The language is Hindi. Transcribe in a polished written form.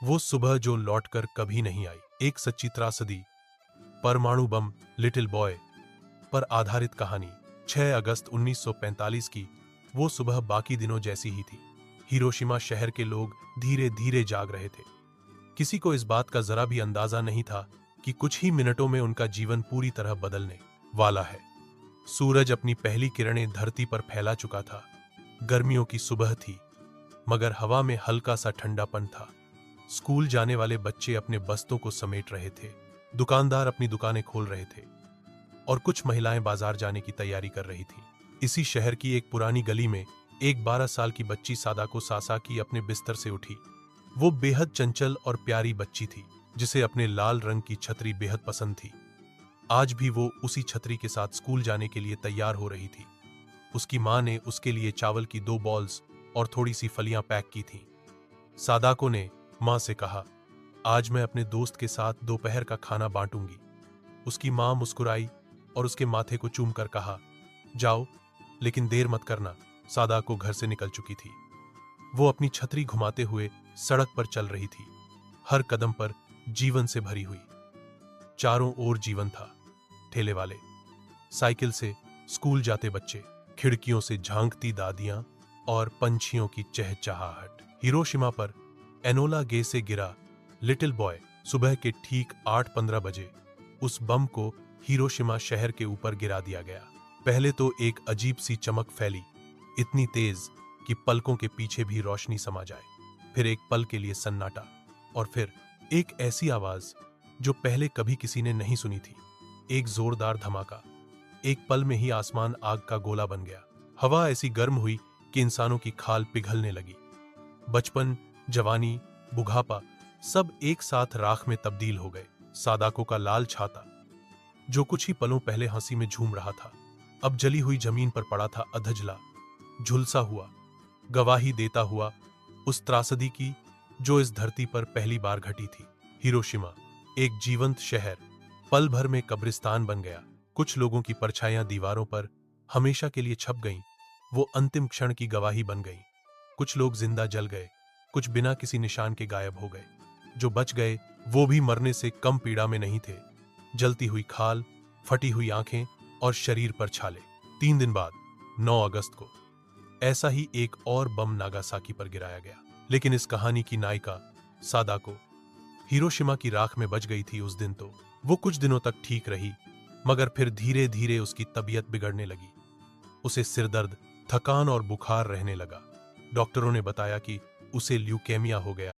वो सुबह जो लौटकर कभी नहीं आई। एक सच्ची त्रासदी, परमाणु बम, लिटिल बॉय पर आधारित कहानी। 6 अगस्त 1945 की वो सुबह बाकी दिनों जैसी ही थी। हिरोशिमा शहर के लोग धीरे धीरे जाग रहे थे। किसी को इस बात का जरा भी अंदाजा नहीं था कि कुछ ही मिनटों में उनका जीवन पूरी तरह बदलने वाला है। सूरज अपनी पहली किरणें धरती पर फैला चुका था। गर्मियों की सुबह थी, मगर हवा में हल्का सा ठंडापन था। स्कूल जाने वाले बच्चे अपने बस्तों को समेट रहे थे, दुकानदार अपनी दुकानें खोल रहे थे और कुछ महिलाएं बाजार जाने की तैयारी कर रही थीं। इसी शहर की एक पुरानी गली में एक 12 साल की बच्ची सादाको सासाकी अपने बिस्तर से उठी। वो बेहद चंचल और प्यारी बच्ची थी, जिसे अपने लाल रंग की छतरी बेहद पसंद थी। आज भी वो उसी छतरी के साथ स्कूल जाने के लिए तैयार हो रही थी। उसकी मां ने उसके लिए चावल की 2 बॉल्स और थोड़ी सी फलियां पैक की थीं। सादाको ने मां से कहा, आज मैं अपने दोस्त के साथ दोपहर का खाना बांटूंगी। उसकी मां मुस्कुराई और उसके माथे को चूमकर कहा, जाओ, लेकिन देर मत करना। सादाको घर से निकल चुकी थी। वो अपनी छतरी घुमाते हुए सड़क पर चल रही थी, हर कदम पर जीवन से भरी हुई। चारों ओर जीवन था। ठेले वाले, साइकिल से स्कूल जाते बच्चे, खिड़कियों से झांकती दादियां और पंछियों की चहचहाहट। हिरोशिमा पर एनोला गे से गिरा लिटिल बॉय। सुबह के ठीक 8:15 बजे उस बम को हिरोशिमा शहर के ऊपर गिरा दिया गया। पहले तो एक अजीब सी चमक फैली, इतनी तेज कि पलकों के पीछे भी रोशनी समा जाए। फिर एक पल के लिए सन्नाटा, और फिर एक ऐसी आवाज जो पहले कभी किसी ने नहीं सुनी थी। एक जोरदार धमाका। एक पल में ही आसमान आग का गोला बन गया। हवा ऐसी गर्म हुई कि इंसानों की खाल पिघलने लगी। बचपन, जवानी, बुढ़ापा सब एक साथ राख में तब्दील हो गए। सादाको का लाल छाता, जो कुछ ही पलों पहले हंसी में झूम रहा था, अब जली हुई जमीन पर पड़ा था, अधजला, झुलसा हुआ, गवाही देता हुआ उस त्रासदी की जो इस धरती पर पहली बार घटी थी। हिरोशिमा, एक जीवंत शहर, पल भर में कब्रिस्तान बन गया। कुछ लोगों की परछाइयां दीवारों पर हमेशा के लिए छप गईं, वो अंतिम क्षण की गवाही बन गईं। कुछ लोग जिंदा जल गए, कुछ बिना किसी निशान के गायब हो गए। जो बच गए वो भी मरने से कम पीड़ा में नहीं थे। जलती हुई खाल, फटी हुई आंखें और शरीर पर छाले। 3 दिन बाद 9 अगस्त को ऐसा ही एक और बम नागासाकी पर गिराया गया। लेकिन इस कहानी की नायिका सादाको हिरोशिमा की राख में बच गई थी। उस दिन तो वो कुछ दिनों तक ठीक रही, मगर फिर धीरे धीरे उसकी तबीयत बिगड़ने लगी। उसे सिरदर्द, थकान और बुखार रहने लगा। डॉक्टरों ने बताया कि उसे ल्यूकेमिया हो गया।